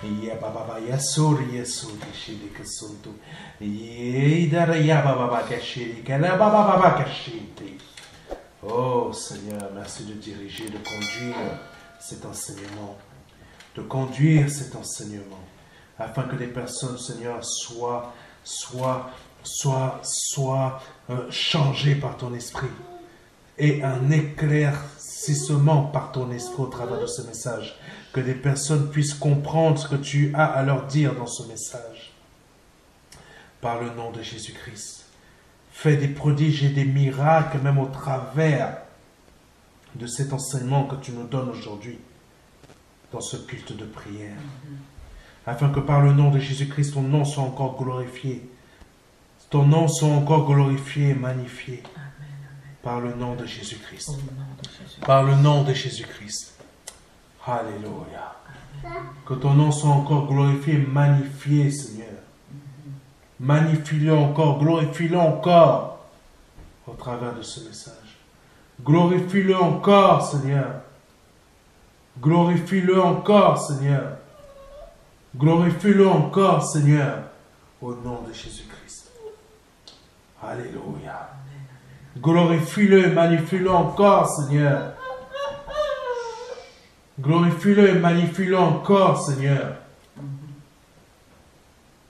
Ya baba yasur yesu kishiri kasuntu. Yidara ya baba kashiri kala baba kashiri. Oh Seigneur, merci de diriger, de conduire cet enseignement. De conduire cet enseignement. Afin que les personnes, Seigneur, soient changées par ton esprit. Et un éclaircissement par ton esprit au travers de ce message. Que les personnes puissent comprendre ce que tu as à leur dire dans ce message. Par le nom de Jésus-Christ. Fais des prodiges et des miracles même au travers de cet enseignement que tu nous donnes aujourd'hui dans ce culte de prière. Afin que par le nom de Jésus-Christ, ton nom soit encore glorifié. Ton nom soit encore glorifié et magnifié. Par le nom de Jésus-Christ. Par le nom de Jésus-Christ. Alléluia. Que ton nom soit encore glorifié et magnifié, Seigneur. Magnifie-le encore, glorifie-le encore au travers de ce message. Glorifie-le encore, Seigneur. Glorifie-le encore, Seigneur. Glorifie-le encore, Seigneur, au nom de Jésus-Christ. Alléluia. Glorifie-le et magnifie-le encore, Seigneur. Glorifie-le et magnifie-le encore, Seigneur.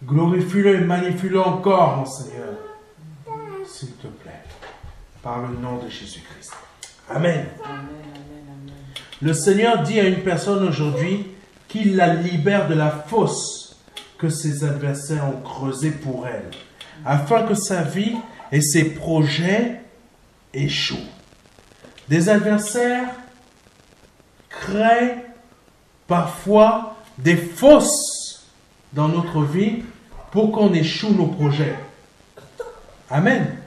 Glorifie-le et magnifie-le encore, mon Seigneur. S'il te plaît. Par le nom de Jésus-Christ. Amen. Le Seigneur dit à une personne aujourd'hui qu'il la libère de la fosse que ses adversaires ont creusée pour elle, afin que sa vie et ses projets échouent. Des adversaires créent parfois des fosses dans notre vie pour qu'on échoue nos projets. Amen.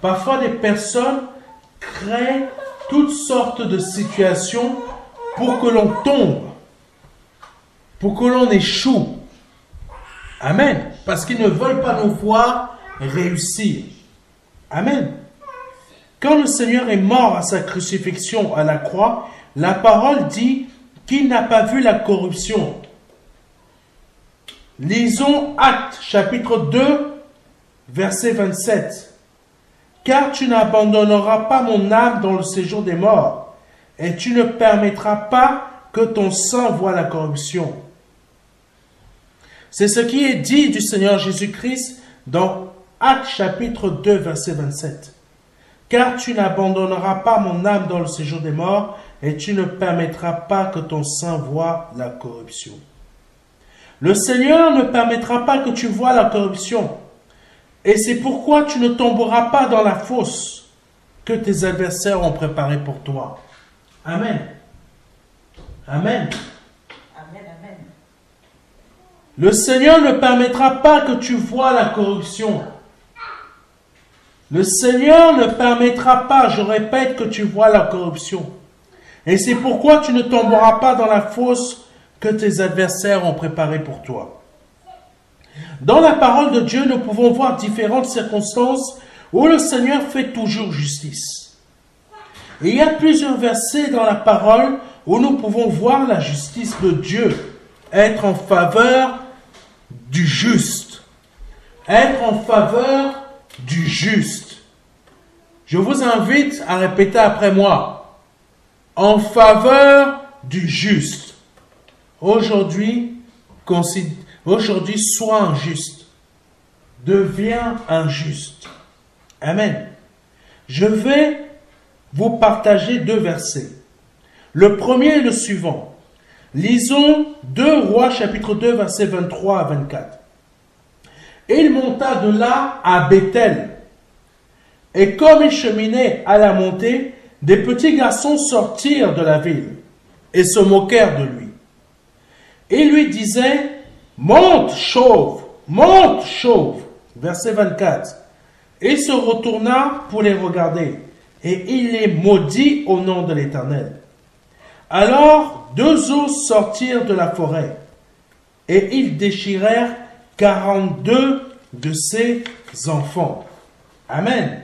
Parfois des personnes créent toutes sortes de situations pour que l'on tombe, pour que l'on échoue. Amen. Parce qu'ils ne veulent pas nous voir réussir. Amen. Quand le Seigneur est mort à sa crucifixion à la croix, la parole dit qu'il n'a pas vu la corruption. Lisons Actes chapitre 2, verset 27. Car tu n'abandonneras pas mon âme dans le séjour des morts, et tu ne permettras pas que ton sang voie la corruption. C'est ce qui est dit du Seigneur Jésus-Christ dans Actes chapitre 2, verset 27. Car tu n'abandonneras pas mon âme dans le séjour des morts, et tu ne permettras pas que ton sang voie la corruption. Le Seigneur ne permettra pas que tu voies la corruption. Et c'est pourquoi tu ne tomberas pas dans la fosse que tes adversaires ont préparée pour toi. Amen. Amen. Amen, amen. Le Seigneur ne permettra pas que tu voies la corruption. Le Seigneur ne permettra pas, je répète, que tu voies la corruption. Et c'est pourquoi tu ne tomberas pas dans la fosse que tes adversaires ont préparée pour toi. Dans la parole de Dieu, nous pouvons voir différentes circonstances où le Seigneur fait toujours justice. Et il y a plusieurs versets dans la parole où nous pouvons voir la justice de Dieu être en faveur du juste. Être en faveur du juste. Je vous invite à répéter après moi. En faveur du juste. Aujourd'hui, sois injuste. Deviens injuste. Amen. Je vais vous partager deux versets. Le premier est le suivant. Lisons 2 Rois chapitre 2 versets 23 à 24. Et il monta de là à Bethel. Et comme il cheminait à la montée, des petits garçons sortirent de la ville et se moquèrent de lui. Et lui disaient, monte chauve, monte chauve. Verset 24. Et il se retourna pour les regarder. Et il les maudit au nom de l'Éternel. Alors 2 ours sortirent de la forêt. Et ils déchirèrent 42 de ses enfants. Amen.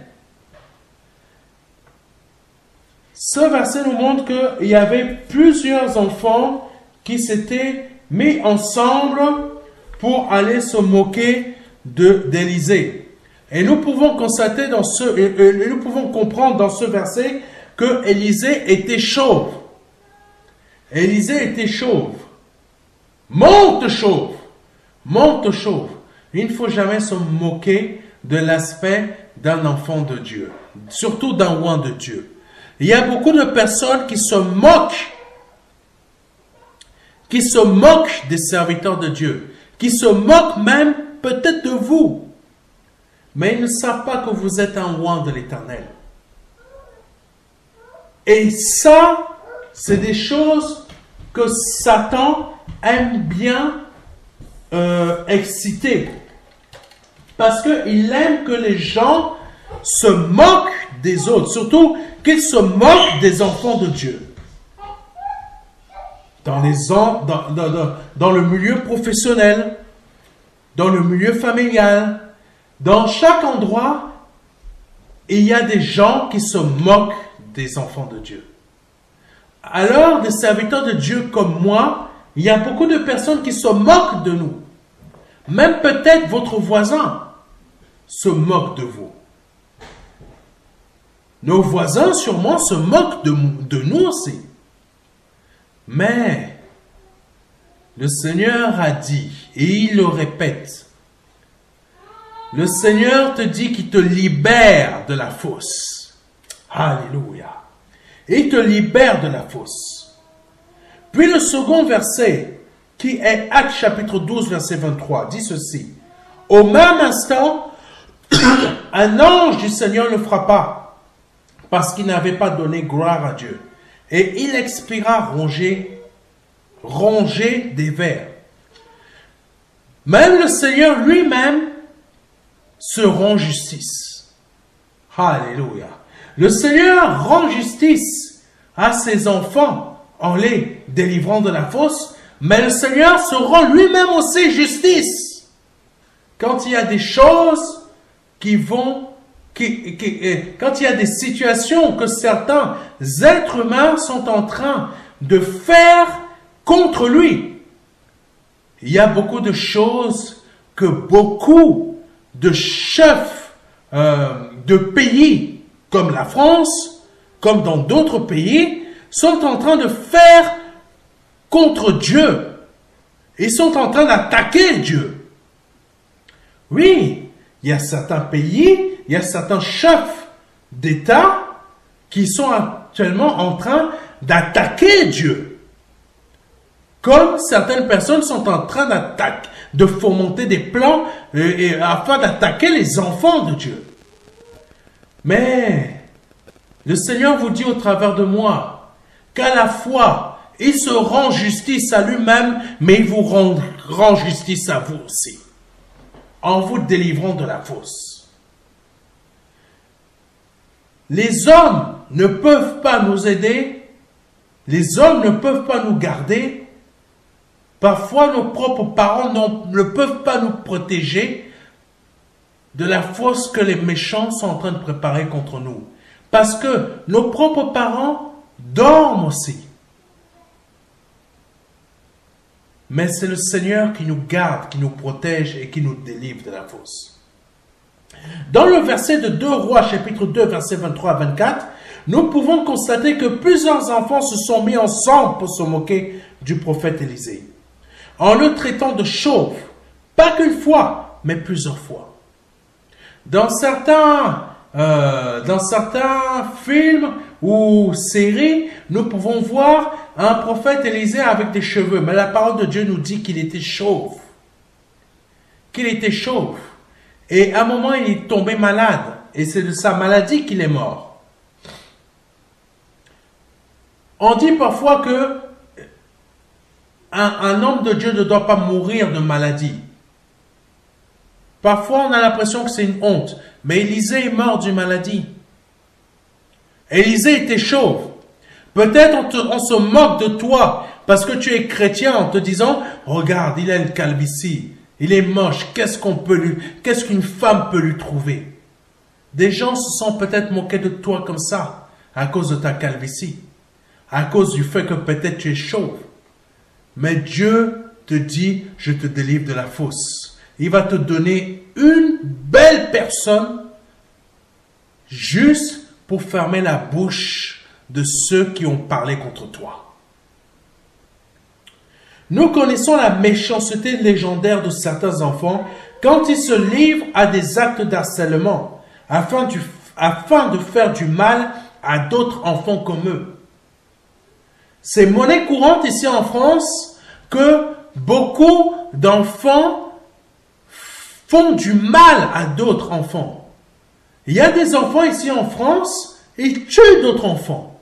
Ce verset nous montre qu'il y avait plusieurs enfants qui s'étaient mis ensemble pour aller se moquer d'Élisée. Et nous pouvons constater nous pouvons comprendre dans ce verset que Élisée était chauve. Élisée était chauve. Monte chauve. Monte chauve. Il ne faut jamais se moquer de l'aspect d'un enfant de Dieu, surtout d'un roi de Dieu. Il y a beaucoup de personnes qui se moquent des serviteurs de Dieu, qui se moquent même peut-être de vous, mais ils ne savent pas que vous êtes un roi de l'Éternel. Et ça, c'est des choses que Satan aime bien exciter. Parce qu'il aime que les gens se moquent des autres, surtout qu'ils se moquent des enfants de Dieu. Dans le milieu professionnel, dans le milieu familial, dans chaque endroit, il y a des gens qui se moquent des enfants de Dieu. Alors, des serviteurs de Dieu comme moi, il y a beaucoup de personnes qui se moquent de nous. Même peut-être votre voisin se moque de vous. Nos voisins sûrement se moquent de nous aussi. Mais le Seigneur a dit, et il le répète, le Seigneur te dit qu'il te libère de la fosse. Alléluia. Il te libère de la fosse. Puis le second verset, qui est Actes chapitre 12, verset 23, dit ceci. Au même instant, un ange du Seigneur le frappa, parce qu'il n'avait pas donné gloire à Dieu. Et il expira rongé des vers. Même le Seigneur lui-même se rend justice. Alléluia. Le Seigneur rend justice à ses enfants en les délivrant de la fosse, mais le Seigneur se rend lui-même aussi justice. Quand il y a des choses quand il y a des situations que certains êtres humains sont en train de faire contre lui, il y a beaucoup de choses que beaucoup de chefs de pays comme la France, comme dans d'autres pays, sont en train de faire contre Dieu. Ils sont en train d'attaquer Dieu. Oui, il y a certains pays, il y a certains chefs d'État qui sont actuellement en train d'attaquer Dieu. Comme certaines personnes sont en train de fomenter des plans afin d'attaquer les enfants de Dieu. Mais le Seigneur vous dit au travers de moi qu'à la fois, il se rend justice à lui-même, mais il vous rend justice à vous aussi, en vous délivrant de la fosse. Les hommes ne peuvent pas nous aider, les hommes ne peuvent pas nous garder, parfois nos propres parents ne peuvent pas nous protéger de la fosse que les méchants sont en train de préparer contre nous. Parce que nos propres parents dorment aussi. Mais c'est le Seigneur qui nous garde, qui nous protège et qui nous délivre de la fosse. Dans le verset de 2 Rois, chapitre 2, versets 23 à 24, nous pouvons constater que plusieurs enfants se sont mis ensemble pour se moquer du prophète Élisée, en le traitant de chauve, pas qu'une fois, mais plusieurs fois. Dans certains films ou séries, nous pouvons voir un prophète Élisée avec des cheveux, mais la parole de Dieu nous dit qu'il était chauve. Qu'il était chauve. Et à un moment, il est tombé malade. Et c'est de sa maladie qu'il est mort. On dit parfois que un homme de Dieu ne doit pas mourir de maladie. Parfois, on a l'impression que c'est une honte. Mais Élisée est mort d'une maladie. Élisée était chauve. Peut-être on se moque de toi parce que tu es chrétien en te disant « Regarde, il a une calvitie. Il est moche. Qu'est-ce qu'une femme peut lui trouver ?» Des gens se sont peut-être moqués de toi comme ça à cause de ta calvitie. À cause du fait que peut-être tu es chauve. Mais Dieu te dit, je te délivre de la fausse. Il va te donner une belle personne juste pour fermer la bouche de ceux qui ont parlé contre toi. Nous connaissons la méchanceté légendaire de certains enfants quand ils se livrent à des actes d'harcèlement afin de faire du mal à d'autres enfants comme eux. C'est monnaie courante ici en France que beaucoup d'enfants font du mal à d'autres enfants. Il y a des enfants ici en France, ils tuent d'autres enfants.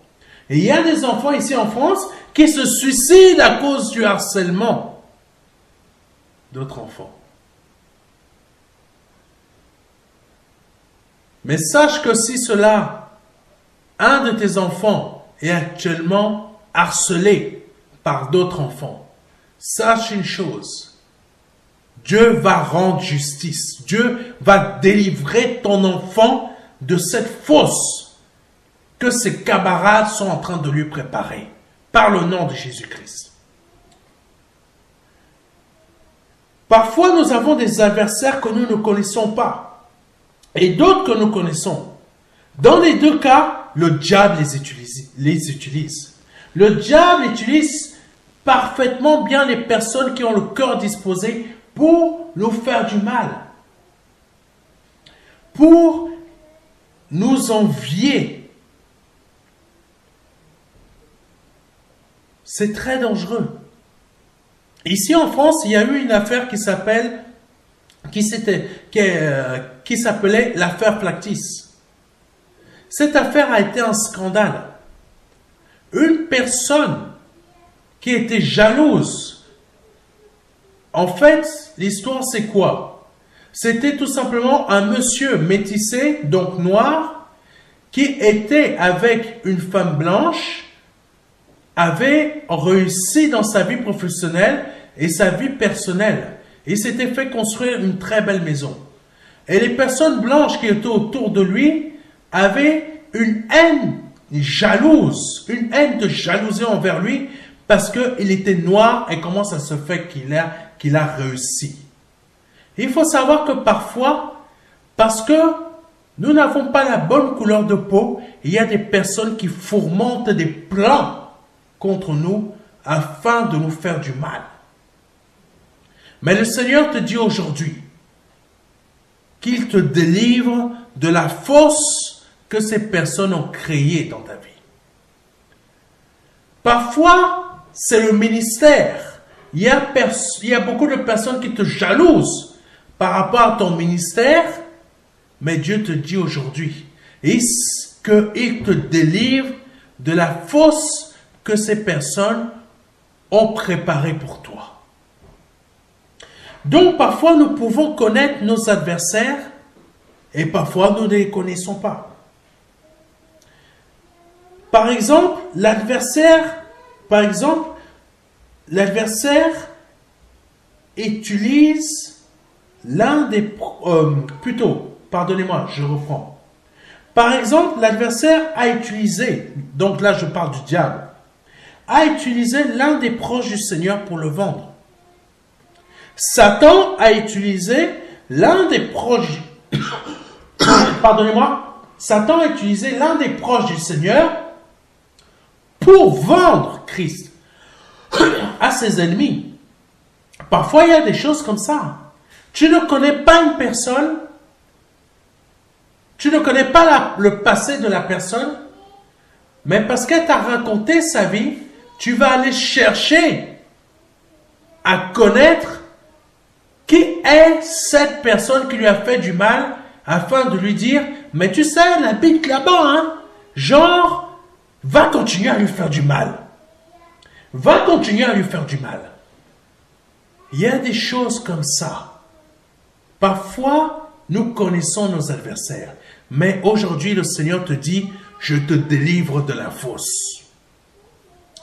Et il y a des enfants ici en France qui se suicident à cause du harcèlement d'autres enfants. Mais sache que si un de tes enfants est actuellement harcelé par d'autres enfants, sache une chose, Dieu va rendre justice. Dieu va délivrer ton enfant de cette fosse que ses camarades sont en train de lui préparer, par le nom de Jésus-Christ. Parfois, nous avons des adversaires que nous ne connaissons pas, et d'autres que nous connaissons. Dans les deux cas, le diable les utilise. Le diable utilise parfaitement bien les personnes qui ont le cœur disposé pour nous faire du mal, pour nous envier. C'est très dangereux. Ici en France, il y a eu une affaire qui s'appelait l'affaire Flactis. Cette affaire a été un scandale. Une personne qui était jalouse. En fait, l'histoire c'est quoi? C'était tout simplement un monsieur métissé, donc noir, qui était avec une femme blanche, avait réussi dans sa vie professionnelle et sa vie personnelle. Il s'était fait construire une très belle maison. Et les personnes blanches qui étaient autour de lui avaient une haine jalouse, une haine de jalousie envers lui parce qu'il était noir et comment ça se fait qu'il a réussi. Il faut savoir que parfois, parce que nous n'avons pas la bonne couleur de peau, il y a des personnes qui fourmentent des plans contre nous afin de nous faire du mal. Mais le Seigneur te dit aujourd'hui qu'il te délivre de la fosse que ces personnes ont créée dans ta vie. Parfois, c'est le ministère. Il y a beaucoup de personnes qui te jalousent par rapport à ton ministère, mais Dieu te dit aujourd'hui qu'il te délivre de la fosse que ces personnes ont préparée pour toi. Donc, parfois, nous pouvons connaître nos adversaires et parfois, nous ne les connaissons pas. Par exemple, l'adversaire utilise pardonnez-moi, je reprends. Par exemple, l'adversaire a utilisé, donc là je parle du diable, a utilisé l'un des proches du Seigneur pour le vendre. Satan a utilisé l'un des proches, Satan a utilisé l'un des proches du Seigneur pour vendre Christ à ses ennemis. Parfois, il y a des choses comme ça. Tu ne connais pas une personne, tu ne connais pas le passé de la personne, mais parce qu'elle t'a raconté sa vie, tu vas aller chercher à connaître qui est cette personne qui lui a fait du mal afin de lui dire, mais tu sais, elle habite là-bas, hein? Genre, va continuer à lui faire du mal. Va continuer à lui faire du mal. Il y a des choses comme ça. Parfois, nous connaissons nos adversaires. Mais aujourd'hui, le Seigneur te dit, je te délivre de la fosse.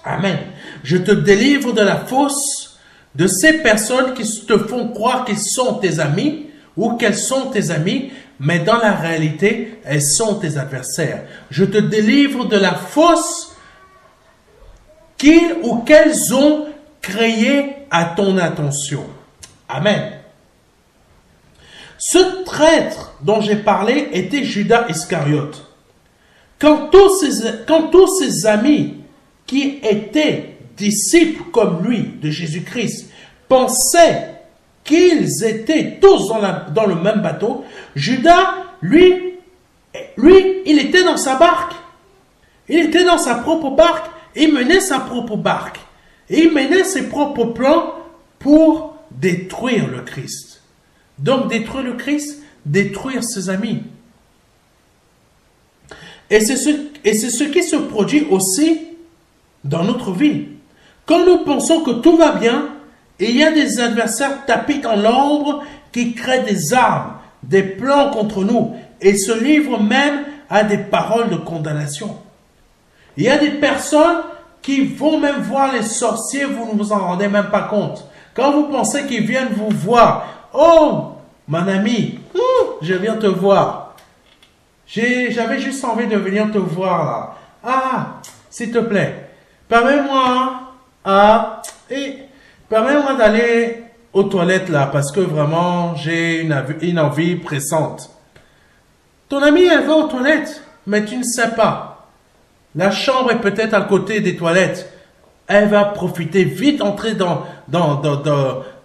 Amen. Je te délivre de la fosse de ces personnes qui te font croire qu'ils sont tes amis ou qu'elles sont tes amis, mais dans la réalité, elles sont tes adversaires. Je te délivre de la fosse qu'ils ou qu'elles ont créée à ton attention. Amen. Ce traître dont j'ai parlé était Judas Iscariote. Quand tous ses amis qui étaient disciples comme lui de Jésus-Christ pensaient qu'ils étaient tous dans le même bateau, Judas, lui, il était dans sa barque. Il était dans sa propre barque. Il menait sa propre barque. Et il menait ses propres plans pour détruire le Christ. Donc, détruire le Christ, détruire ses amis. Et c'est ce qui se produit aussi dans notre vie. Quand nous pensons que tout va bien, il y a des adversaires tapis dans l'ombre qui créent des armes, des plans contre nous et se livrent même à des paroles de condamnation. Il y a des personnes qui vont même voir les sorciers, vous ne vous en rendez même pas compte. Quand vous pensez qu'ils viennent vous voir, oh, mon ami, je viens te voir. J'avais juste envie de venir te voir là. Ah, s'il te plaît, permets-moi d'aller aux toilettes là, parce que vraiment, j'ai une envie pressante. Ton amie, elle va aux toilettes, mais tu ne sais pas. La chambre est peut-être à côté des toilettes. Elle va profiter, vite entrer dans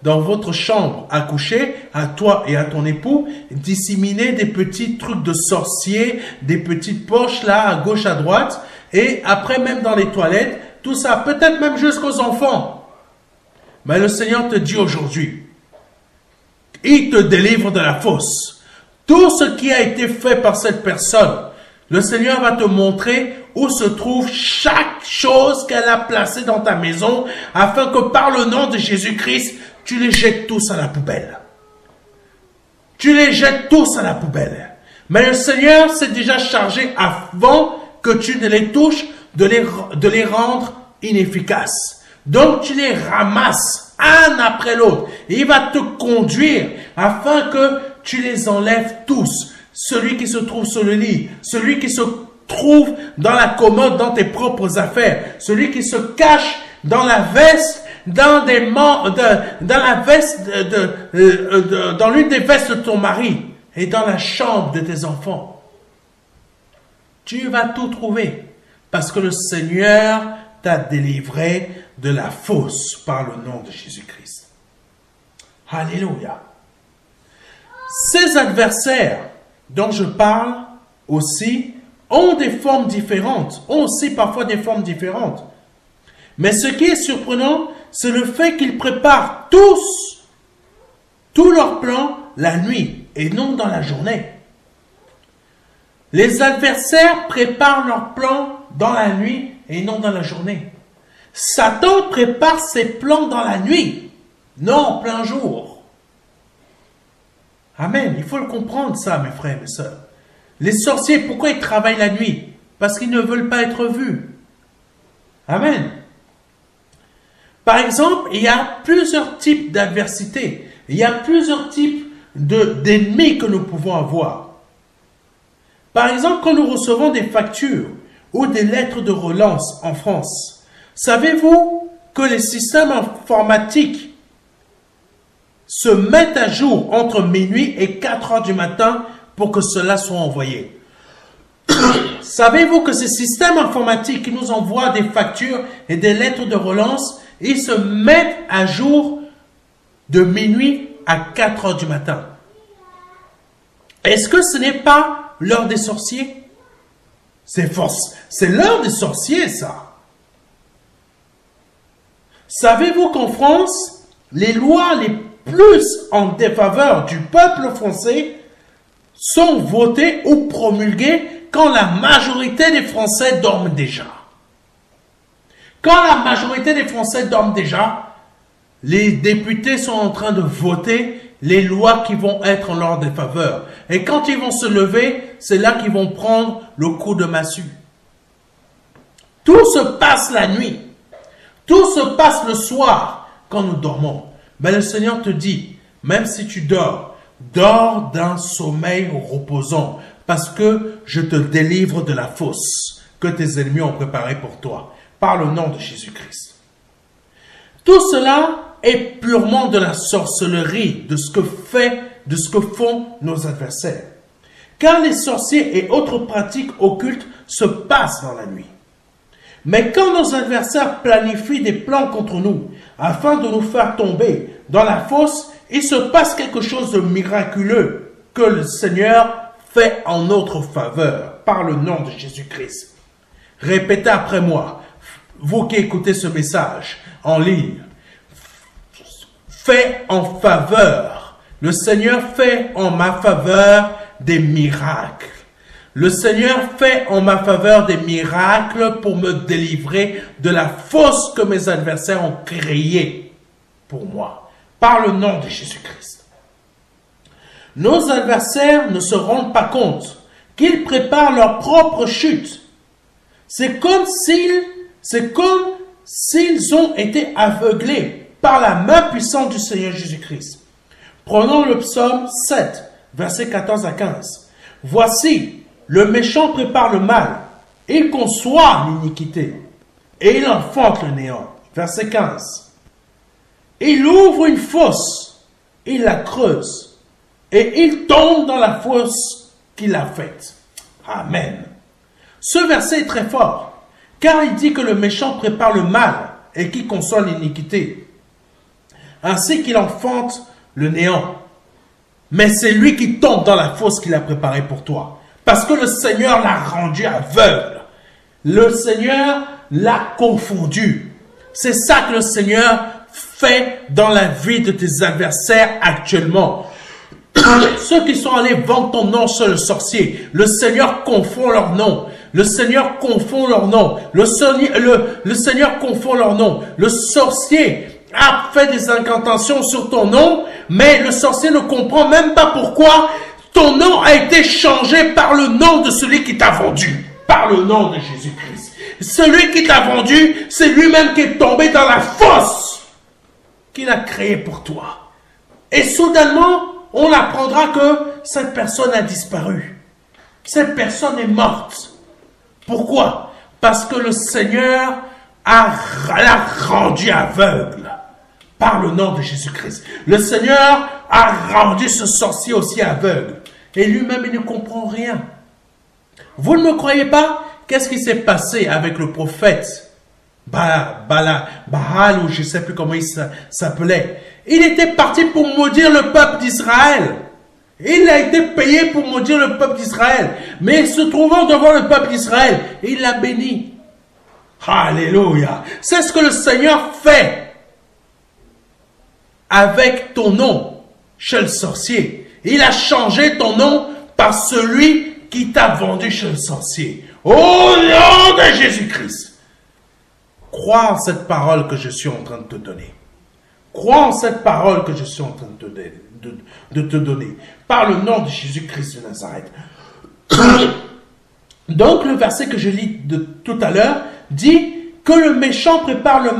votre chambre à coucher, à toi et à ton époux, disséminer des petits trucs de sorcier, des petites poches là, à gauche, à droite, et après même dans les toilettes, tout ça, peut-être même jusqu'aux enfants. Mais le Seigneur te dit aujourd'hui, il te délivre de la fosse. Tout ce qui a été fait par cette personne, le Seigneur va te montrer où se trouve chaque chose qu'elle a placée dans ta maison, afin que par le nom de Jésus-Christ, tu les jettes tous à la poubelle. Tu les jettes tous à la poubelle. Mais le Seigneur s'est déjà chargé avant que tu ne les touches de les rendre inefficaces. Donc tu les ramasses un après l'autre. Il va te conduire afin que tu les enlèves tous. Celui qui se trouve sur le lit, celui qui se trouve dans la commode, dans tes propres affaires, celui qui se cache dans la veste, dans l'une des vestes de ton mari et dans la chambre de tes enfants. Tu vas tout trouver parce que le Seigneur t'a délivré de la fosse par le nom de Jésus-Christ. Alléluia. Ces adversaires dont je parle aussi ont des formes différentes, ont aussi parfois des formes différentes. Mais ce qui est surprenant, c'est le fait qu'ils préparent tous leurs plans la nuit et non dans la journée. Les adversaires préparent leurs plans dans la nuit et non dans la journée. Satan prépare ses plans dans la nuit, non en plein jour. Amen. Il faut le comprendre ça, mes frères et mes sœurs. Les sorciers, pourquoi ils travaillent la nuit? Parce qu'ils ne veulent pas être vus. Amen. Par exemple, il y a plusieurs types d'adversité. Il y a plusieurs types d'ennemis que nous pouvons avoir. Par exemple, quand nous recevons des factures ou des lettres de relance en France, savez-vous que les systèmes informatiques se mettent à jour entre minuit et 4 heures du matin pour que cela soit envoyé? Savez-vous que ces systèmes informatiques qui nous envoient des factures et des lettres de relance, ils se mettent à jour de minuit à 4 heures du matin? Est-ce que ce n'est pas l'heure des sorciers? C'est l'heure des sorciers, ça. Savez-vous qu'en France, les lois les plus en défaveur du peuple français sont votées ou promulguées quand la majorité des Français dorment déjà? Quand la majorité des Français dorment déjà, les députés sont en train de voter les lois qui vont être en leur défaveur. Et quand ils vont se lever, c'est là qu'ils vont prendre le coup de massue. Tout se passe la nuit. Tout se passe le soir quand nous dormons. Mais le Seigneur te dit, même si tu dors, dors d'un sommeil reposant, parce que je te délivre de la fosse que tes ennemis ont préparée pour toi, par le nom de Jésus-Christ. Tout cela est purement de la sorcellerie, de ce que font nos adversaires. Car les sorciers et autres pratiques occultes se passent dans la nuit. Mais quand nos adversaires planifient des plans contre nous, afin de nous faire tomber dans la fosse, il se passe quelque chose de miraculeux que le Seigneur fait en notre faveur, par le nom de Jésus-Christ. Répétez après moi, vous qui écoutez ce message en ligne, fait en faveur. Le Seigneur fait en ma faveur des miracles. Le Seigneur fait en ma faveur des miracles pour me délivrer de la fosse que mes adversaires ont créée pour moi, par le nom de Jésus-Christ. Nos adversaires ne se rendent pas compte qu'ils préparent leur propre chute. C'est comme s'ils ont été aveuglés par la main puissante du Seigneur Jésus-Christ. Prenons le psaume 7, versets 14 à 15. Voici, le méchant prépare le mal, il conçoit l'iniquité, et il enfante le néant. Verset 15. Il ouvre une fosse, il la creuse, et il tombe dans la fosse qu'il a faite. Amen. Ce verset est très fort, car il dit que le méchant prépare le mal, et qu'il conçoit l'iniquité, ainsi qu'il enfante le néant. Mais c'est lui qui tombe dans la fosse qu'il a préparée pour toi. Parce que le Seigneur l'a rendu aveugle. Le Seigneur l'a confondu. C'est ça que le Seigneur fait dans la vie de tes adversaires actuellement. Ceux qui sont allés vendre ton nom chez le sorcier, le Seigneur confond leur nom. Le Seigneur confond leur nom. Le Seigneur confond leur nom. Le sorcier a fait des incantations sur ton nom, mais le sorcier ne comprend même pas pourquoi ton nom a été changé par le nom de celui qui t'a vendu, par le nom de Jésus-Christ. Celui qui t'a vendu, c'est lui-même qui est tombé dans la fosse qu'il a créée pour toi. Et soudainement, on apprendra que cette personne a disparu. Cette personne est morte. Pourquoi? Parce que le Seigneur l'a rendu aveugle. Par le nom de Jésus-Christ. Le Seigneur a rendu ce sorcier aussi aveugle. Et lui-même, il ne comprend rien. Vous ne me croyez pas? Qu'est-ce qui s'est passé avec le prophète Baal, ou je ne sais plus comment il s'appelait. Il était parti pour maudire le peuple d'Israël. Il a été payé pour maudire le peuple d'Israël. Mais se trouvant devant le peuple d'Israël, il l'a béni. Alléluia. C'est ce que le Seigneur fait avec ton nom chez le sorcier. Il a changé ton nom par celui qui t'a vendu chez le sorcier. Au nom de Jésus-Christ. Crois en cette parole que je suis en train de te donner. Crois en cette parole que je suis en train de te donner. Par le nom de Jésus-Christ de Nazareth. Donc le verset que je lis de tout à l'heure dit que le méchant prépare le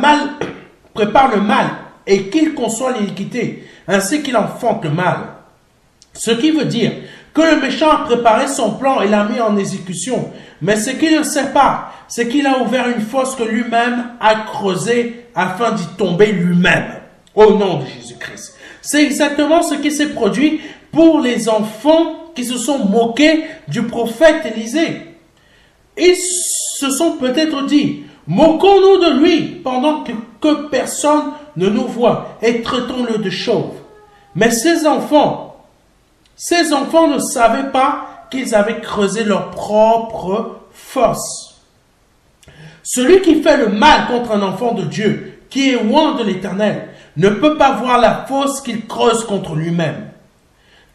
mal et qu'il conçoit l'iniquité, ainsi qu'il enfante le mal. Ce qui veut dire que le méchant a préparé son plan et l'a mis en exécution. Mais ce qu'il ne sait pas, c'est qu'il a ouvert une fosse que lui-même a creusée afin d'y tomber lui-même. Au nom de Jésus-Christ. C'est exactement ce qui s'est produit pour les enfants qui se sont moqués du prophète Élisée. Ils se sont peut-être dit, moquons-nous de lui pendant que personne ne nous voit et traitons-le de chauve. Mais ces enfants ne savaient pas qu'ils avaient creusé leur propre fosse. Celui qui fait le mal contre un enfant de Dieu, qui est loin de l'Éternel, ne peut pas voir la fosse qu'il creuse contre lui-même.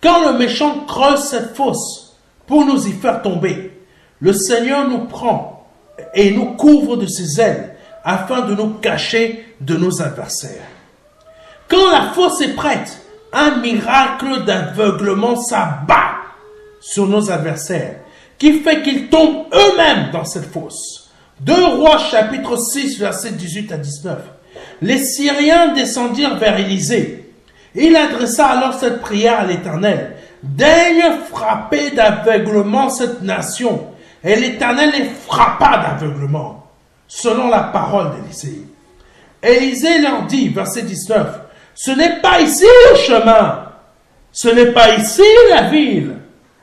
Quand le méchant creuse cette fosse pour nous y faire tomber, le Seigneur nous prend et nous couvre de ses ailes afin de nous cacher de nos adversaires. Quand la fosse est prête, un miracle d'aveuglement s'abat sur nos adversaires, qui fait qu'ils tombent eux-mêmes dans cette fosse. 2 Rois chapitre 6, versets 18 à 19. Les Syriens descendirent vers Élisée. Il adressa alors cette prière à l'Éternel. Daigne frapper d'aveuglement cette nation. Et l'Éternel les frappa d'aveuglement, selon la parole d'Élisée. Élisée leur dit, verset 19, ce n'est pas ici le chemin, ce n'est pas ici la ville.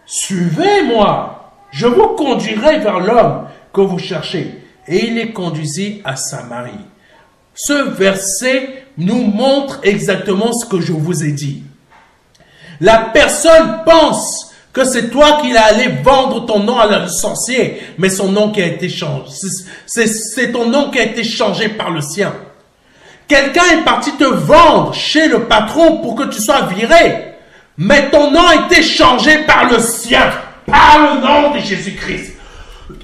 Suivez-moi, je vous conduirai vers l'homme que vous cherchez. Et il les conduisit à Samarie. Ce verset nous montre exactement ce que je vous ai dit. La personne pense que c'est toi qui l'as allé vendre ton nom à le sorcier, mais son nom qui a été changé. C'est ton nom qui a été changé par le sien. Quelqu'un est parti te vendre chez le patron pour que tu sois viré, mais ton nom a été changé par le sien, par le nom de Jésus-Christ.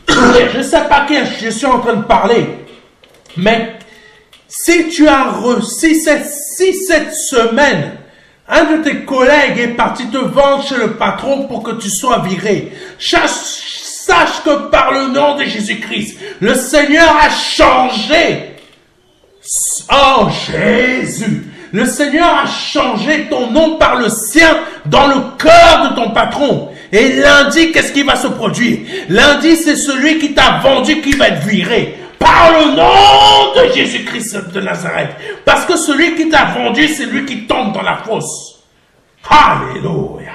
Je ne sais pas qui je suis en train de parler, mais si tu as reçu, si cette semaine, un de tes collègues est parti te vendre chez le patron pour que tu sois viré, sache que par le nom de Jésus-Christ, le Seigneur a changé. Oh Jésus, le Seigneur a changé ton nom par le sien dans le cœur de ton patron. Et lundi, qu'est-ce qui va se produire? Lundi, c'est celui qui t'a vendu qui va être viré. Par le nom de Jésus-Christ de Nazareth. Parce que celui qui t'a vendu, c'est lui qui tombe dans la fosse. Alléluia.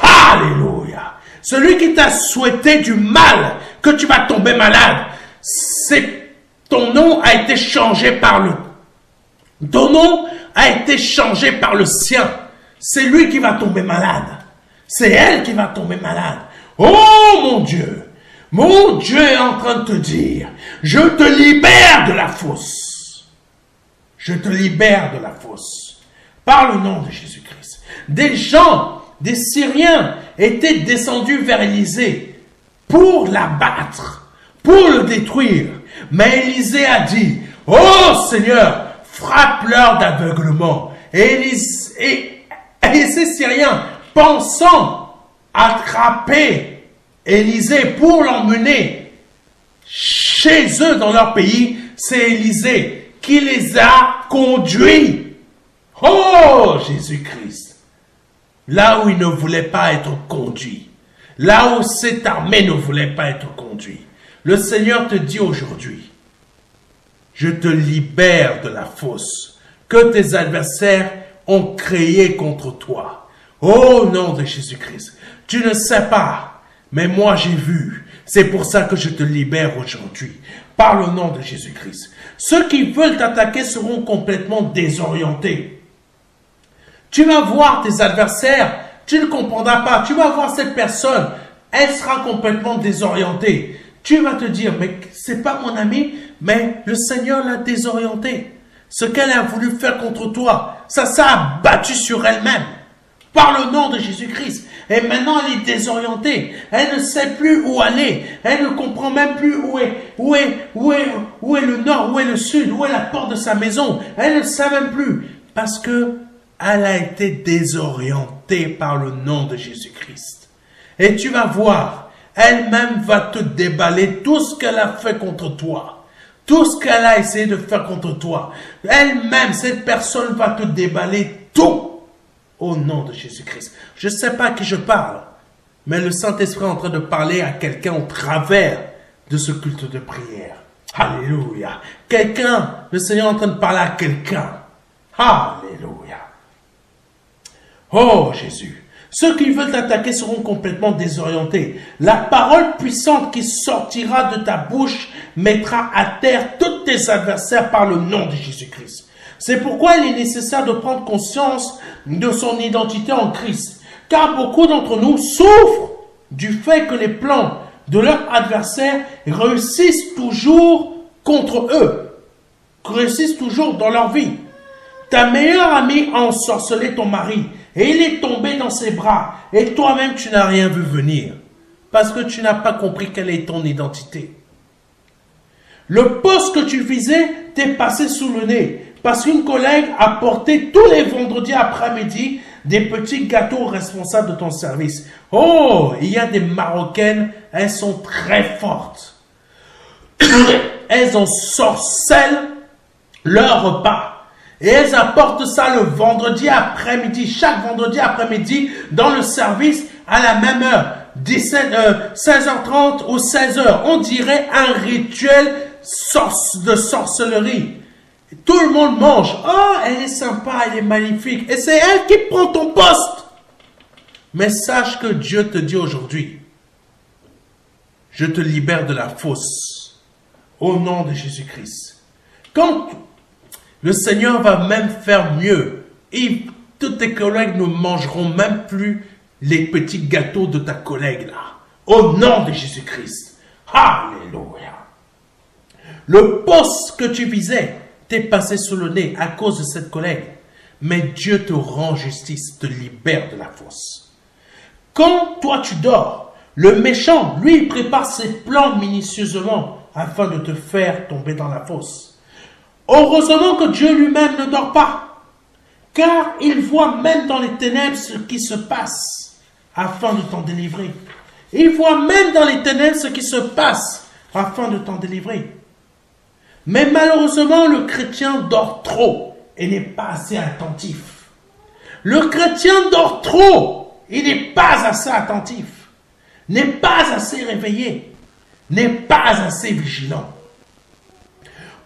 Alléluia. Celui qui t'a souhaité du mal, que tu vas tomber malade, ton nom a été changé par ton nom a été changé par le sien. C'est lui qui va tomber malade. C'est elle qui va tomber malade. Oh mon Dieu! Mon Dieu est en train de te dire, je te libère de la fosse. Je te libère de la fosse. Par le nom de Jésus-Christ. Des gens, des Syriens, étaient descendus vers Élisée pour l'abattre, pour le détruire. Mais Élisée a dit, oh Seigneur, frappe-leur d'aveuglement. Et ces Syriens, pensant attraper Élisée pour l'emmener chez eux dans leur pays, c'est Élisée qui les a conduits. Oh Jésus-Christ, là où il ne voulait pas être conduit, là où cette armée ne voulait pas être conduite, le Seigneur te dit aujourd'hui, je te libère de la fosse que tes adversaires ont créée contre toi. Au nom de Jésus-Christ, tu ne sais pas, mais moi j'ai vu. C'est pour ça que je te libère aujourd'hui, par le nom de Jésus-Christ. Ceux qui veulent t'attaquer seront complètement désorientés. Tu vas voir tes adversaires, tu ne comprendras pas. Tu vas voir cette personne, elle sera complètement désorientée. Tu vas te dire, mais c'est pas mon ami, mais le Seigneur l'a désorientée. Ce qu'elle a voulu faire contre toi, ça s'est abattu sur elle-même. Par le nom de Jésus-Christ. Et maintenant, elle est désorientée. Elle ne sait plus où aller. Elle ne comprend même plus où est le nord, où est le sud, où est la porte de sa maison. Elle ne sait même plus. Parce que elle a été désorientée par le nom de Jésus-Christ. Et tu vas voir, elle-même va te déballer tout ce qu'elle a fait contre toi. Tout ce qu'elle a essayé de faire contre toi. Elle-même, cette personne va te déballer tout. Au nom de Jésus-Christ. Je ne sais pas à qui je parle, mais le Saint-Esprit est en train de parler à quelqu'un au travers de ce culte de prière. Alléluia. Quelqu'un, le Seigneur est en train de parler à quelqu'un. Alléluia. Oh Jésus. Ceux qui veulent t'attaquer seront complètement désorientés. La parole puissante qui sortira de ta bouche mettra à terre tous tes adversaires par le nom de Jésus-Christ. C'est pourquoi il est nécessaire de prendre conscience de son identité en Christ. Car beaucoup d'entre nous souffrent du fait que les plans de leurs adversaires réussissent toujours contre eux. Réussissent toujours dans leur vie. Ta meilleure amie a ensorcelé ton mari et il est tombé dans ses bras. Et toi-même, tu n'as rien vu venir. Parce que tu n'as pas compris quelle est ton identité. Le poste que tu visais t'est passé sous le nez. Parce qu'une collègue a porté tous les vendredis après-midi des petits gâteaux responsables de ton service. Oh, il y a des Marocaines, elles sont très fortes. Elles ensorcellent leur repas. Et elles apportent ça le vendredi après-midi, chaque vendredi après-midi, dans le service à la même heure. 16h30 ou 16h. On dirait un rituel de sorcellerie. tout le monde mange. Oh, elle est sympa, elle est magnifique. Et c'est elle qui prend ton poste. Mais sache que Dieu te dit aujourd'hui, je te libère de la fausse. Au nom de Jésus-Christ. Quand le Seigneur va même faire mieux, et tous tes collègues ne mangeront même plus les petits gâteaux de ta collègue là. Au nom de Jésus-Christ. Alléluia. Le poste que tu visais t'est passé sous le nez à cause de cette collègue. Mais Dieu te rend justice, te libère de la fosse. Quand toi tu dors, le méchant, lui, il prépare ses plans minutieusement afin de te faire tomber dans la fosse. Heureusement que Dieu lui-même ne dort pas, car il voit même dans les ténèbres ce qui se passe afin de t'en délivrer. Il voit même dans les ténèbres ce qui se passe afin de t'en délivrer. Mais malheureusement, le chrétien dort trop et n'est pas assez attentif. Le chrétien dort trop, il n'est pas assez attentif, n'est pas assez réveillé, n'est pas assez vigilant.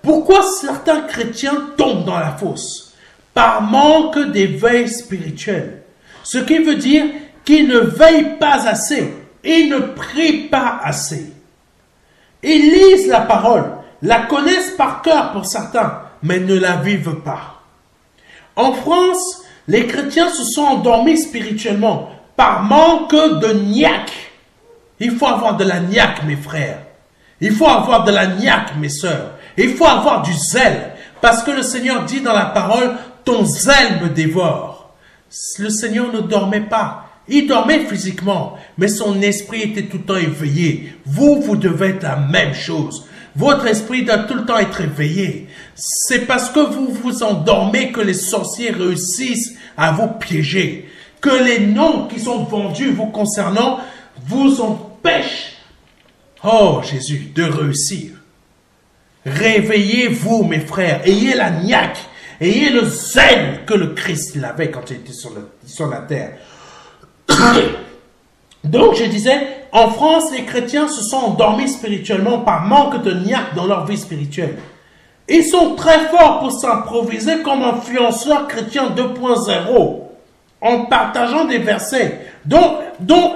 Pourquoi certains chrétiens tombent dans la fosse? Par manque d'éveil spirituel. Ce qui veut dire qu'ils ne veillent pas assez, ils ne prient pas assez. Ils lisent la parole, la connaissent par cœur pour certains, mais ne la vivent pas. En France, les chrétiens se sont endormis spirituellement par manque de niaque. Il faut avoir de la niaque, mes frères. Il faut avoir de la niaque, mes sœurs. Il faut avoir du zèle, parce que le Seigneur dit dans la parole, ton zèle me dévore. Le Seigneur ne dormait pas. Il dormait physiquement, mais son esprit était tout le temps éveillé. Vous devez être la même chose. Votre esprit doit tout le temps être éveillé. C'est parce que vous vous endormez que les sorciers réussissent à vous piéger. Que les noms qui sont vendus vous concernant vous empêchent, oh Jésus, de réussir. Réveillez-vous, mes frères. Ayez la niaque. Ayez le zèle que le Christ l'avait quand il était sur la terre. Donc, je disais, en France, les chrétiens se sont endormis spirituellement par manque de niaque dans leur vie spirituelle. Ils sont très forts pour s'improviser comme influenceurs chrétiens 2.0 en partageant des versets dont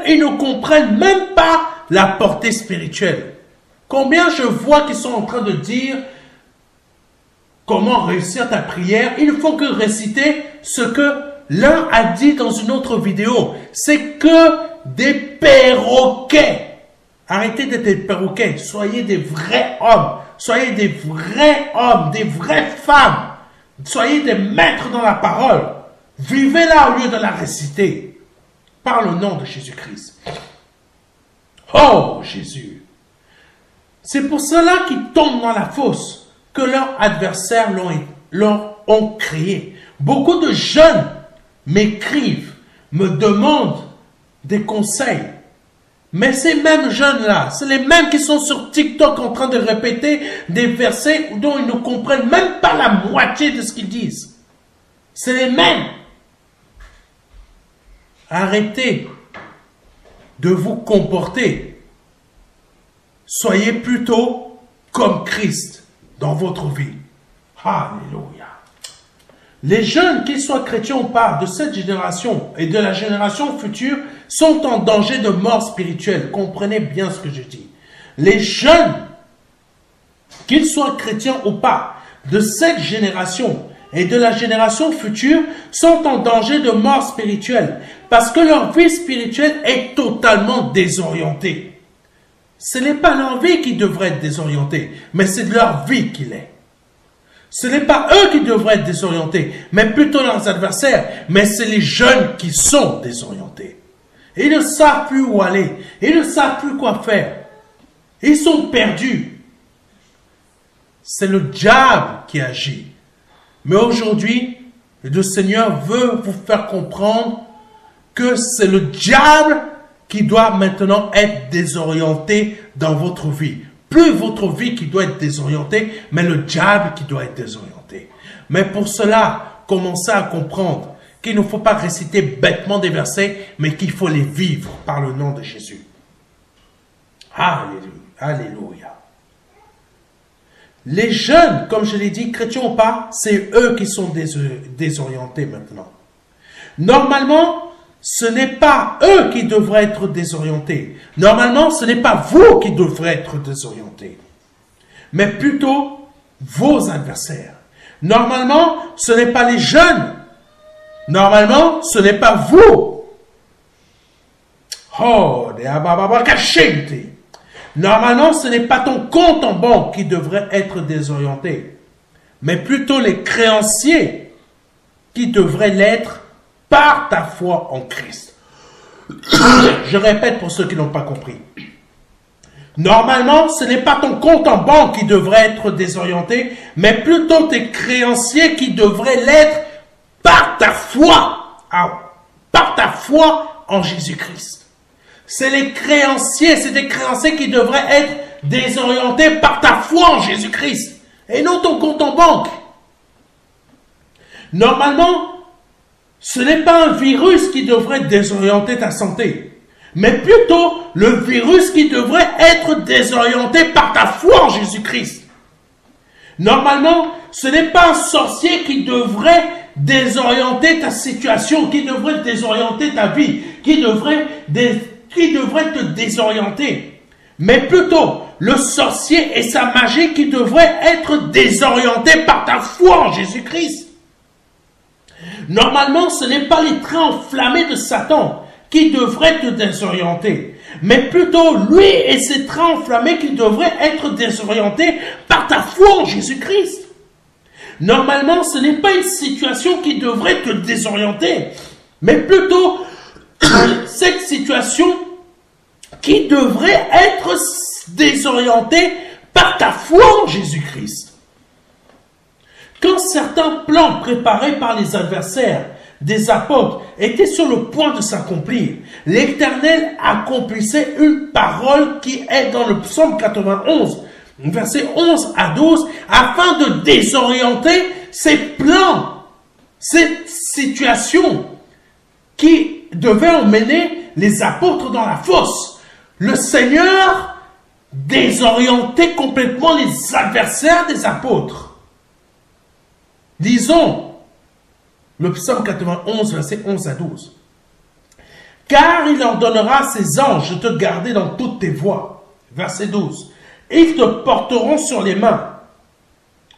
ils ne comprennent même pas la portée spirituelle. Combien je vois qu'ils sont en train de dire comment réussir ta prière. Il ne faut que réciter ce que l'un a dit dans une autre vidéo. C'est que des perroquets. Arrêtez d'être des perroquets. Soyez des vrais hommes. Soyez des vrais hommes, des vraies femmes. Soyez des maîtres dans la parole. Vivez-la au lieu de la réciter. Par le nom de Jésus-Christ. Oh Jésus. C'est pour cela qu'ils tombent dans la fosse que leurs adversaires leur ont créé. Beaucoup de jeunes m'écrivent, me demandent des conseils. Mais ces mêmes jeunes-là, c'est les mêmes qui sont sur TikTok en train de répéter des versets dont ils ne comprennent même pas la moitié de ce qu'ils disent. C'est les mêmes. Arrêtez de vous comporter. Soyez plutôt comme Christ dans votre vie. Alléluia. Les jeunes, qu'ils soient chrétiens ou pas, de cette génération et de la génération future, sont en danger de mort spirituelle. Comprenez bien ce que je dis. Les jeunes, qu'ils soient chrétiens ou pas, de cette génération et de la génération future, sont en danger de mort spirituelle parce que leur vie spirituelle est totalement désorientée. Ce n'est pas leur vie qui devrait être désorientée, mais c'est de leur vie qui l'est. Ce n'est pas eux qui devraient être désorientés, mais plutôt leurs adversaires, mais c'est les jeunes qui sont désorientés. Ils ne savent plus où aller, ils ne savent plus quoi faire. Ils sont perdus. C'est le diable qui agit. Mais aujourd'hui, le Seigneur veut vous faire comprendre que c'est le diable qui doit maintenant être désorienté dans votre vie. Plus votre vie qui doit être désorientée, mais le diable qui doit être désorienté. Mais pour cela, commencez à comprendre qu'il ne faut pas réciter bêtement des versets, mais qu'il faut les vivre par le nom de Jésus. Alléluia. Alléluia. Les jeunes, comme je l'ai dit, chrétiens ou pas, c'est eux qui sont désorientés maintenant. Normalement, ce n'est pas eux qui devraient être désorientés. Normalement, ce n'est pas vous qui devrez être désorientés, mais plutôt vos adversaires. Normalement, ce n'est pas les jeunes. Normalement, ce n'est pas vous. Oh, normalement, ce n'est pas ton compte en banque qui devrait être désorienté, mais plutôt les créanciers qui devraient l'être par ta foi en Christ. Je répète pour ceux qui n'ont pas compris. Normalement, ce n'est pas ton compte en banque qui devrait être désorienté, mais plutôt tes créanciers qui devraient l'être par ta foi en Jésus-Christ. C'est les créanciers, c'est des créanciers qui devraient être désorientés par ta foi en Jésus-Christ et non ton compte en banque. Normalement, ce n'est pas un virus qui devrait désorienter ta santé, mais plutôt le virus qui devrait être désorienté par ta foi en Jésus-Christ. Normalement, ce n'est pas un sorcier qui devrait désorienter ta situation, qui devrait désorienter ta vie, qui devrait te désorienter, mais plutôt le sorcier et sa magie qui devraient être désorientés par ta foi en Jésus-Christ. Normalement, ce n'est pas les trains enflammés de Satan qui devraient te désorienter, mais plutôt lui et ses trains enflammés qui devraient être désorientés par ta foi en Jésus-Christ. Normalement, ce n'est pas une situation qui devrait te désorienter, mais plutôt cette situation qui devrait être désorientée par ta foi en Jésus-Christ. Quand certains plans préparés par les adversaires des apôtres étaient sur le point de s'accomplir, l'Éternel accomplissait une parole qui est dans le psaume 91, versets 11 à 12, afin de désorienter ces plans, cette situation qui devait emmener les apôtres dans la fosse. Le Seigneur désorientait complètement les adversaires des apôtres. Lisons le psaume 91, versets 11 à 12. « Car il ordonnera à ses anges de te garder dans toutes tes voies. » Verset 12. « Ils te porteront sur les mains,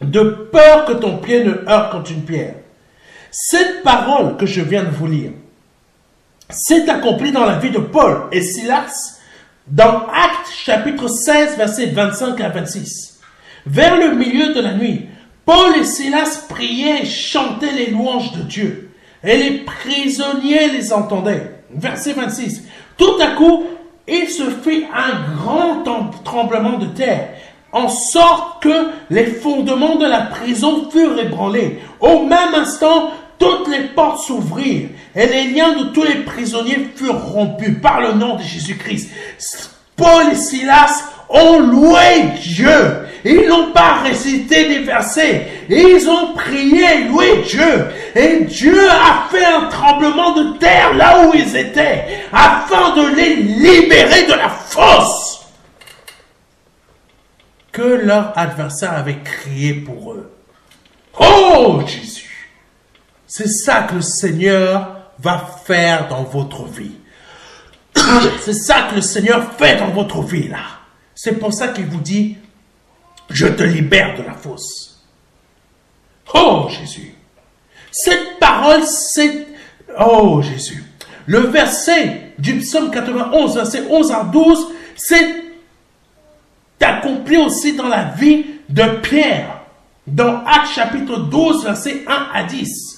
de peur que ton pied ne heurte contre une pierre. » Cette parole que je viens de vous lire s'est accomplie dans la vie de Paul et Silas dans Actes chapitre 16, versets 25 à 26. Vers le milieu de la nuit, Paul et Silas priaient et chantaient les louanges de Dieu, et les prisonniers les entendaient. Verset 26. Tout à coup, il se fit un grand tremblement de terre, en sorte que les fondements de la prison furent ébranlés. Au même instant, toutes les portes s'ouvrirent, et les liens de tous les prisonniers furent rompus par le nom de Jésus-Christ. Paul et Silas ont loué Dieu. Ils n'ont pas récité des versets. Ils ont prié, loué Dieu. Et Dieu a fait un tremblement de terre là où ils étaient, afin de les libérer de la fosse que leur adversaire avait créée pour eux. Oh Jésus! C'est ça que le Seigneur va faire dans votre vie. C'est ça que le Seigneur fait dans votre vie là. C'est pour ça qu'il vous dit, je te libère de la fosse. Oh Jésus. Cette parole, c'est... Oh Jésus. Le verset du psaume 91, verset 11 à 12, c'est accompli aussi dans la vie de Pierre. Dans Actes chapitre 12, verset 1 à 10.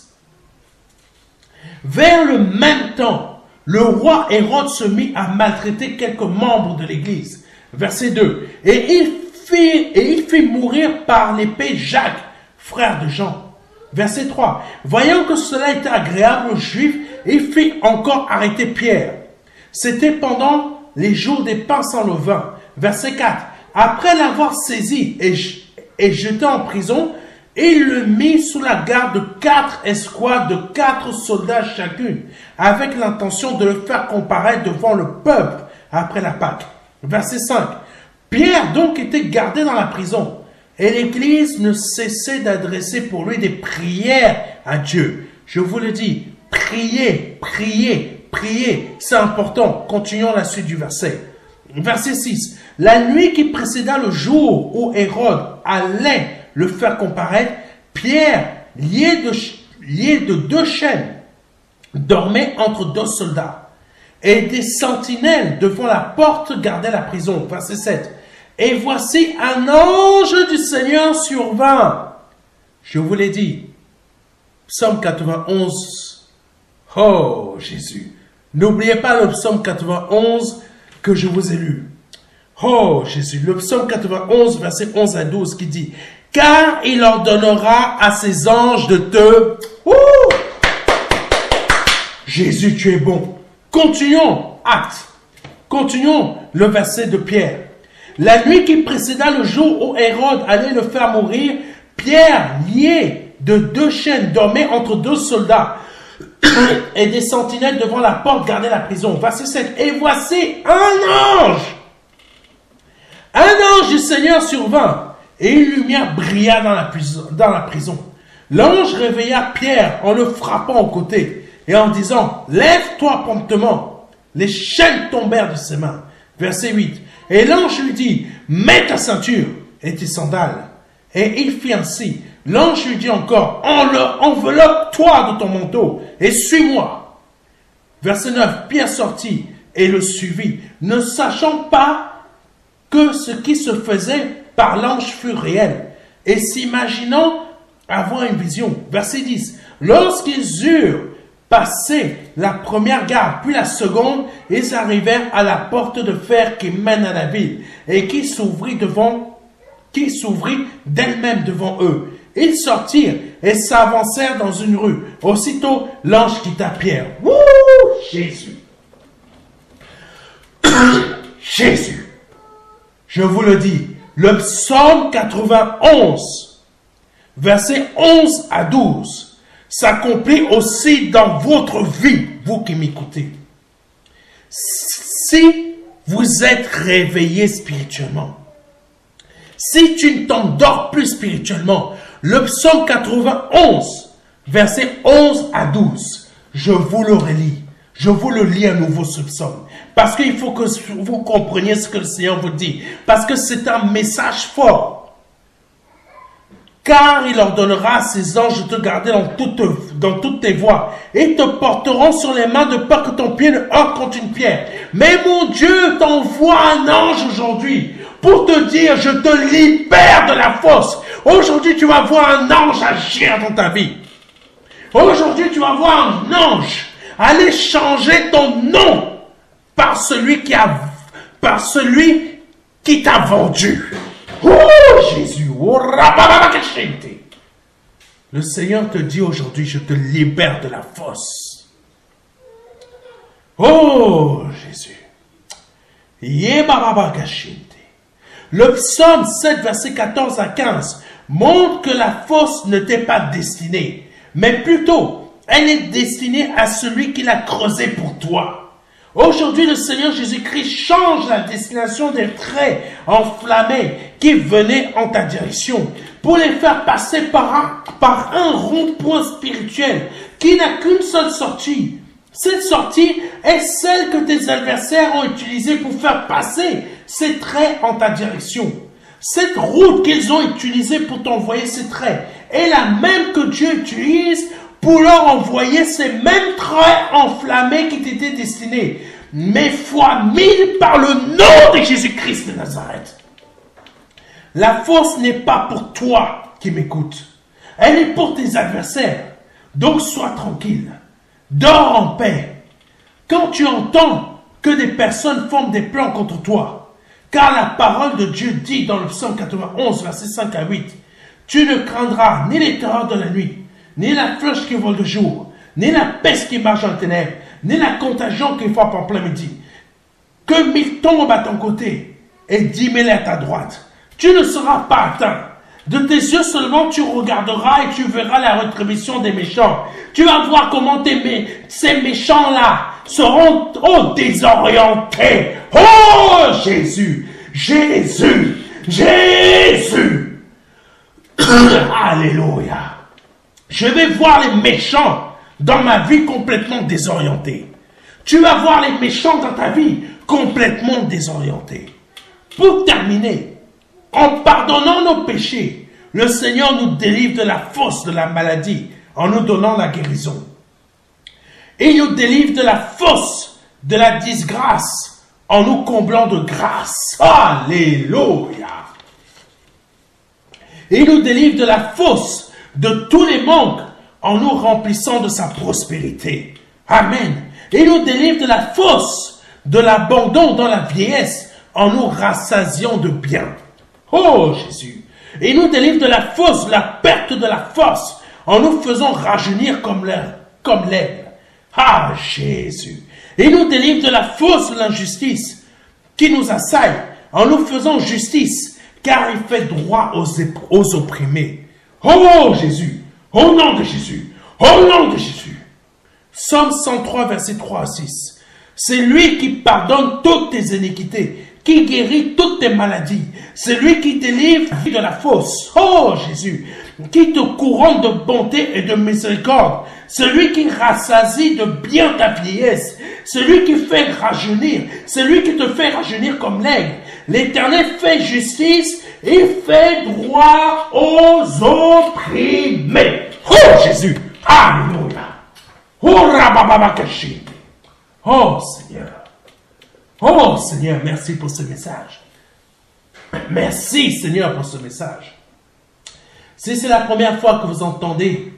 Vers le même temps, le roi Hérode se mit à maltraiter quelques membres de l'église. Verset 2. Et il fit mourir par l'épée Jacques, frère de Jean. Verset 3. Voyant que cela était agréable aux Juifs, il fit encore arrêter Pierre. C'était pendant les jours des pains sans levain. Verset 4. Après l'avoir saisi et jeté en prison, il le mit sous la garde de 4 escouades de 4 soldats chacune, avec l'intention de le faire comparaître devant le peuple après la Pâque. Verset 5. Pierre donc était gardé dans la prison, Et l'Église ne cessait d'adresser pour lui des prières à Dieu. Je vous le dis, priez, priez, priez. C'est important. Continuons la suite du verset. Verset 6. La nuit qui précéda le jour où Hérode allait le faire comparaître, Pierre, lié de 2 chaînes, dormait entre 2 soldats. Et des sentinelles devant la porte gardaient la prison. Verset 7. Et voici un ange du Seigneur survint. Je vous l'ai dit. Psaume 91. Oh Jésus. N'oubliez pas le psaume 91 que je vous ai lu. Oh Jésus. Le psaume 91, verset 11 à 12 qui dit, car il ordonnera à ses anges de te... Jésus, tu es bon. Continuons, acte. Continuons le verset de Pierre. La nuit qui précéda le jour où Hérode allait le faire mourir, Pierre, lié de 2 chaînes, dormait entre 2 soldats et des sentinelles devant la porte gardaient la prison. Verset 7. Et voici un ange du Seigneur survint et une lumière brilla dans la prison. L'ange réveilla Pierre en le frappant au côté et en disant, lève-toi promptement. Les chaînes tombèrent de ses mains. Verset 8. Et l'ange lui dit, mets ta ceinture et tes sandales. Et il fit ainsi. L'ange lui dit encore, enveloppe-toi de ton manteau et suis-moi. Verset 9. Pierre sortit et le suivit, ne sachant pas que ce qui se faisait par l'ange fut réel et s'imaginant avoir une vision. Verset 10. Lorsqu'ils eurent passé la première gare, puis la seconde, ils arrivèrent à la porte de fer qui mène à la ville et qui s'ouvrit d'elle-même devant eux. Ils sortirent et s'avancèrent dans une rue. Aussitôt, l'ange quitta Pierre. Wouh! Jésus! Jésus! Je vous le dis, le psaume 91, versets 11 à 12, s'accomplit aussi dans votre vie, vous qui m'écoutez. Si vous êtes réveillé spirituellement, si tu ne t'endors plus spirituellement, le psaume 91, versets 11 à 12, je vous le relis. Je vous le lis à nouveau ce psaume. Parce qu'il faut que vous compreniez ce que le Seigneur vous dit. Parce que c'est un message fort. Car il ordonnera à ses anges de te garder dans toutes tes voies. Et te porteront sur les mains de peur que ton pied ne heurte contre une pierre. Mais mon Dieu t'envoie un ange aujourd'hui pour te dire, je te libère de la fosse. Aujourd'hui, tu vas voir un ange agir dans ta vie. Aujourd'hui, tu vas voir un ange aller changer ton nom par celui qui t'a vendu. Oh Jésus, oh, le Seigneur te dit aujourd'hui, je te libère de la fosse. Oh Jésus. Le psaume 7, verset 14 à 15 montre que la fosse ne t'est pas destinée, mais plutôt elle est destinée à celui qui l'a creusée pour toi. Aujourd'hui, le Seigneur Jésus-Christ change la destination des traits enflammés qui venaient en ta direction pour les faire passer par un rond-point spirituel qui n'a qu'une seule sortie. Cette sortie est celle que tes adversaires ont utilisée pour faire passer ces traits en ta direction. Cette route qu'ils ont utilisée pour t'envoyer ces traits est la même que Dieu utilise pour leur envoyer ces mêmes traits enflammés qui t'étaient destinés, mais fois 1000 par le nom de Jésus-Christ de Nazareth. La force n'est pas pour toi qui m'écoutes, elle est pour tes adversaires. Donc sois tranquille, dors en paix. Quand tu entends que des personnes forment des plans contre toi, car la parole de Dieu dit dans le psaume 91, versets 5 à 8, tu ne craindras ni les terreurs de la nuit, ni la flèche qui vole de jour, ni la peste qui marche en ténèbres, ni la contagion qui frappe en plein midi. Que 1000 tombent à ton côté et 10 000 à ta droite, tu ne seras pas atteint. De tes yeux seulement tu regarderas et tu verras la rétribution des méchants. Tu vas voir comment ces méchants-là seront désorientés. Oh Jésus, Jésus, Jésus. Alléluia. Je vais voir les méchants dans ma vie complètement désorientés. Tu vas voir les méchants dans ta vie complètement désorientés. Pour terminer, en pardonnant nos péchés, le Seigneur nous délivre de la force de la maladie en nous donnant la guérison. Et il nous délivre de la force de la disgrâce en nous comblant de grâce. Alléluia. Et il nous délivre de la force de tous les manques en nous remplissant de sa prospérité. Amen. Et il nous délivre de la force de l'abandon dans la vieillesse en nous rassasiant de bien. Oh Jésus. Et il nous délivre de la force, de la perte de la force en nous faisant rajeunir comme l'aigle. Ah Jésus. Et il nous délivre de la force de l'injustice qui nous assaille en nous faisant justice, car il fait droit aux opprimés. Oh Jésus. Au nom de Jésus. Au nom de Jésus. Psaume 103, versets 3 à 6. C'est lui qui pardonne toutes tes iniquités, qui guérit toutes tes maladies. C'est lui qui délivre de la fosse. Oh Jésus, qui te couronne de bonté et de miséricorde. Celui qui rassasie de bien ta vieillesse. Celui qui fait rajeunir. Celui qui te fait rajeunir comme l'aigle. L'Éternel fait justice et fait droit aux opprimés. Oh Jésus, alléluia. Oh Rabababakashi. Oh Seigneur. Oh Seigneur, merci pour ce message. Merci Seigneur pour ce message. Si c'est la première fois que vous entendez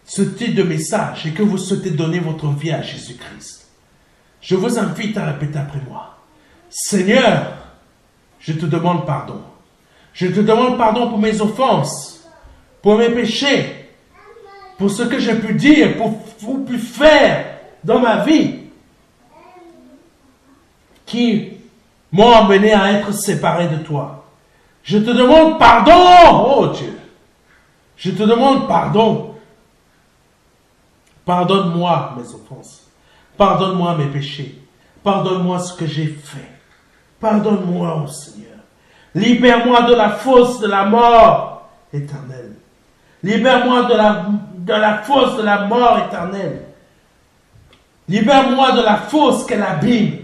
ce type de message et que vous souhaitez donner votre vie à Jésus-Christ, je vous invite à répéter après moi. Seigneur, je te demande pardon. Je te demande pardon pour mes offenses, pour mes péchés, pour ce que j'ai pu dire, pour pu faire dans ma vie, qui m'ont amené à être séparé de toi. Je te demande pardon, oh Dieu. Je te demande pardon. Pardonne-moi mes offenses. Pardonne-moi mes péchés. Pardonne-moi ce que j'ai fait. Pardonne-moi, oh Seigneur. Libère-moi de la fosse de la mort éternelle. Libère-moi de la fosse de la mort éternelle. Libère-moi de la fosse qu'est l'abîme.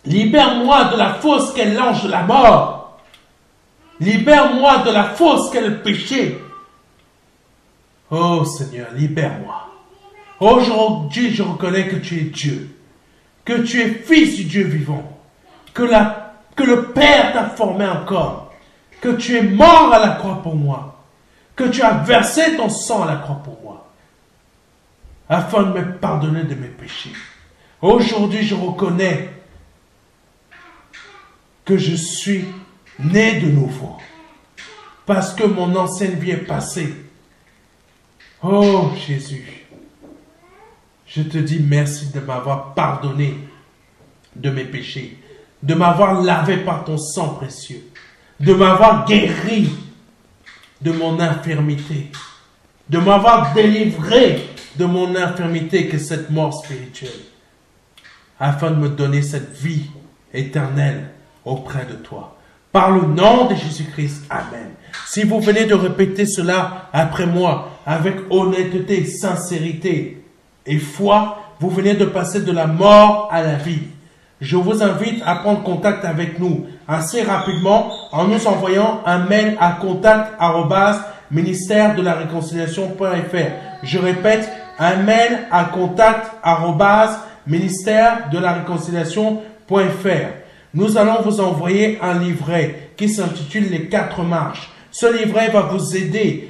Libère-moi de la fosse qu'est l'ange de la mort. Libère-moi de la fosse qu'est le péché. Oh Seigneur, libère-moi. Aujourd'hui, je reconnais que tu es Dieu. Que tu es fils du Dieu vivant. Que le Père t'a formé encore. Que tu es mort à la croix pour moi. Que tu as versé ton sang à la croix pour moi. Afin de me pardonner de mes péchés. Aujourd'hui, je reconnais que je suis né de nouveau. Parce que mon ancienne vie est passée. Oh Jésus, je te dis merci de m'avoir pardonné de mes péchés, de m'avoir lavé par ton sang précieux, de m'avoir guéri de mon infirmité, de m'avoir délivré de mon infirmité que cette mort spirituelle, afin de me donner cette vie éternelle auprès de toi. Par le nom de Jésus-Christ, Amen. Si vous venez de répéter cela après moi, avec honnêteté, sincérité et foi, vous venez de passer de la mort à la vie. Je vous invite à prendre contact avec nous assez rapidement en nous envoyant un mail à contact@ministère-de-la-réconciliation.fr. Je répète, un mail à contact@ministère-de-la-réconciliation.fr. Nous allons vous envoyer un livret qui s'intitule Les 4 marches. Ce livret va vous aider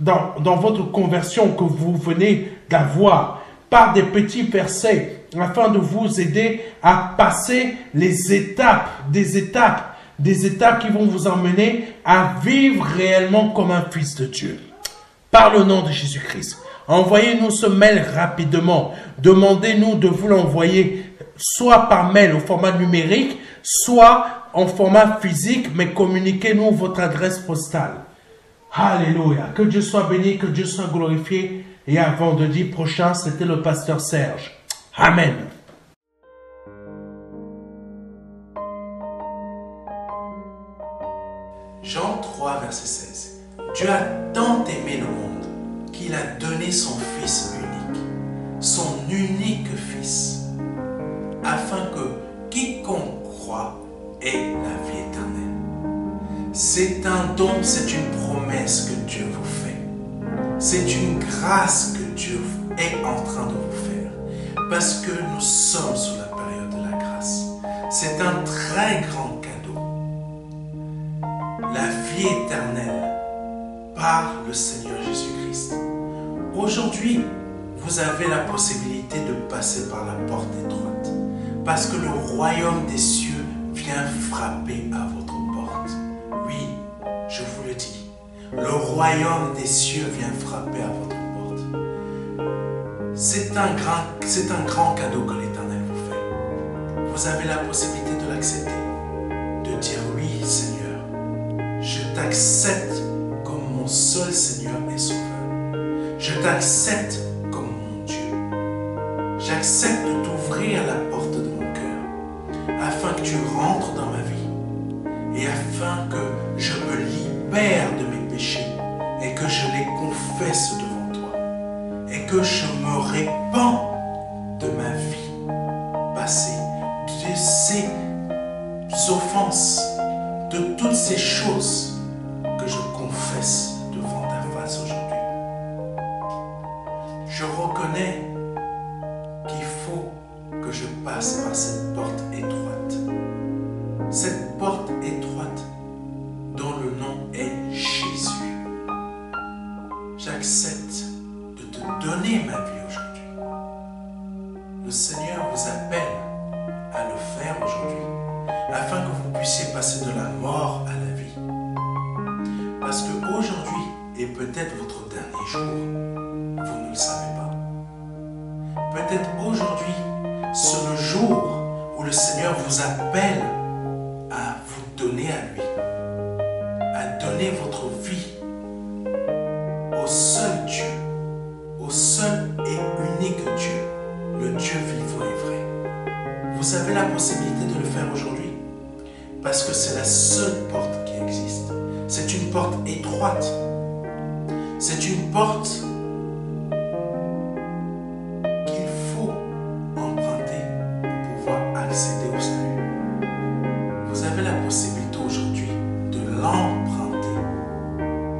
dans votre conversion que vous venez d'avoir par des petits versets afin de vous aider à passer les étapes, des étapes qui vont vous emmener à vivre réellement comme un fils de Dieu. Par le nom de Jésus-Christ. Envoyez-nous ce mail rapidement. Demandez-nous de vous l'envoyer soit par mail au format numérique, soit en format physique, mais communiquez-nous votre adresse postale. Alléluia. Que Dieu soit béni, que Dieu soit glorifié. Et à vendredi prochain, c'était le pasteur Serge. Amen. Je verset 16. Dieu a tant aimé le monde qu'il a donné son Fils unique Fils, afin que quiconque croit ait la vie éternelle. C'est un don, c'est une promesse que Dieu vous fait. C'est une grâce que Dieu est en train de vous faire. Parce que nous sommes sous la période de la grâce. C'est un très grand cadeau. La vie éternelle par le Seigneur Jésus-Christ. Aujourd'hui, vous avez la possibilité de passer par la porte étroite. Parce que le royaume des cieux vient frapper à votre porte. Oui, je vous le dis. Le royaume des cieux vient frapper à votre porte. C'est un grand cadeau que l'Éternel vous fait. Vous avez la possibilité de l'accepter. De dire oui, Seigneur, je t'accepte comme mon seul Seigneur et Sauveur. Je t'accepte comme mon Dieu. J'accepte de t'ouvrir la porte de mon cœur afin que tu rentres dans ma vie et afin que je me libère de mes péchés et que je les confesse devant toi et que je me répands de ma vie passée, de ces offenses, de toutes ces choses que je confesse devant ta face aujourd'hui. Je reconnais qu'il faut que je passe par cette porte étroite. Cette porte étroite dont le nom est Jésus. J'accepte de te donner ma vie aujourd'hui. Le Seigneur vous appelle à le faire aujourd'hui afin que vous puissiez passer de la mort à la vie. Parce qu'aujourd'hui est peut-être votre dernier jour. Vous ne le savez pas. Peut-être aujourd'hui, c'est le jour où le Seigneur vous appelle à vous donner à lui, à donner votre vie au seul Dieu, au seul et unique Dieu, le Dieu vivant et vrai. Vous avez la possibilité de le faire aujourd'hui parce que c'est la seule porte qui existe. C'est une porte étroite. C'est une porte qu'il faut emprunter pour pouvoir accéder au salut. Vous avez la possibilité aujourd'hui de l'emprunter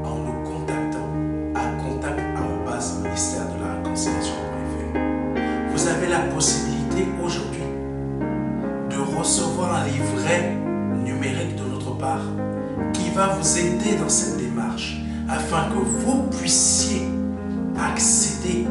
en nous contactant à contact@ministère de la réconciliation.fr. Vous avez la possibilité aujourd'hui de recevoir un livret numérique de notre part qui va vous aider dans cette démarche afin que vous puissiez accéder